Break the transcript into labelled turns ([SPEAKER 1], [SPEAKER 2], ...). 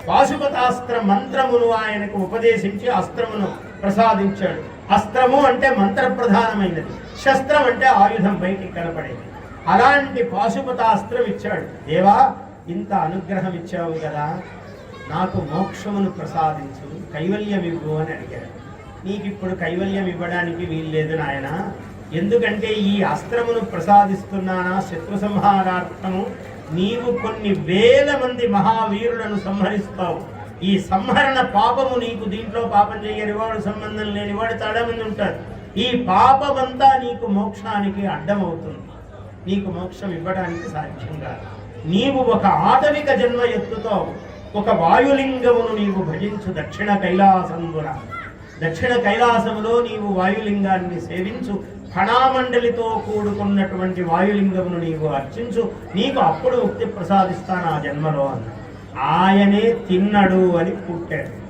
[SPEAKER 1] పాశుపతాస్త్ర మంత్రమును ఆయనకు ఉపదేశించి అస్త్రమును ప్రసాదించాడు. అస్త్రము అంటే మంత్రప్రధానమైనది, శస్త్రం అంటే ఆయుధం బయటికి కనపడేది. అలాంటి పాశుపతాస్త్రం ఇచ్చాడు. దేవా, ఇంత అనుగ్రహం ఇచ్చావు కదా, నాకు మోక్షమును ప్రసాదించు, కైవల్యం ఇవ్వు అని అడిగాడు. నీకు ఇప్పుడు కైవల్యం ఇవ్వడానికి వీల్లేదు నాయన, ఎందుకంటే ఈ అస్త్రమును ప్రసాదిస్తున్నానా శత్రు సంహారార్థము నీవు కొన్ని వేల మంది మహావీరులను సంహరిస్తావు. ఈ సంహరణ పాపము నీకు, దీంట్లో పాపం చేయనివాడు, సంబంధం లేనివాడు చాలా మంది ఉంటారు. ఈ పాపమంతా నీకు మోక్షానికి అడ్డమవుతుంది, నీకు మోక్షం ఇవ్వడానికి సాధ్యం కాదు. నీవు ఒక ఆటవిక జన్మ ఎత్తుతావు, ఒక వాయులింగమును నీవు భజించు దక్షిణ కైలాసంబున. దక్షిణ కైలాసములో నీవు వాయులింగాన్ని సేవించు, ఫణామండలితో కూడుకున్నటువంటి వాయులింగమును నీవు అర్చించు, నీకు అప్పుడు ముక్తి ప్రసాదిస్తాను ఆ జన్మలో అన్న. ఆయనే తిన్నడు అని పుట్టాడు.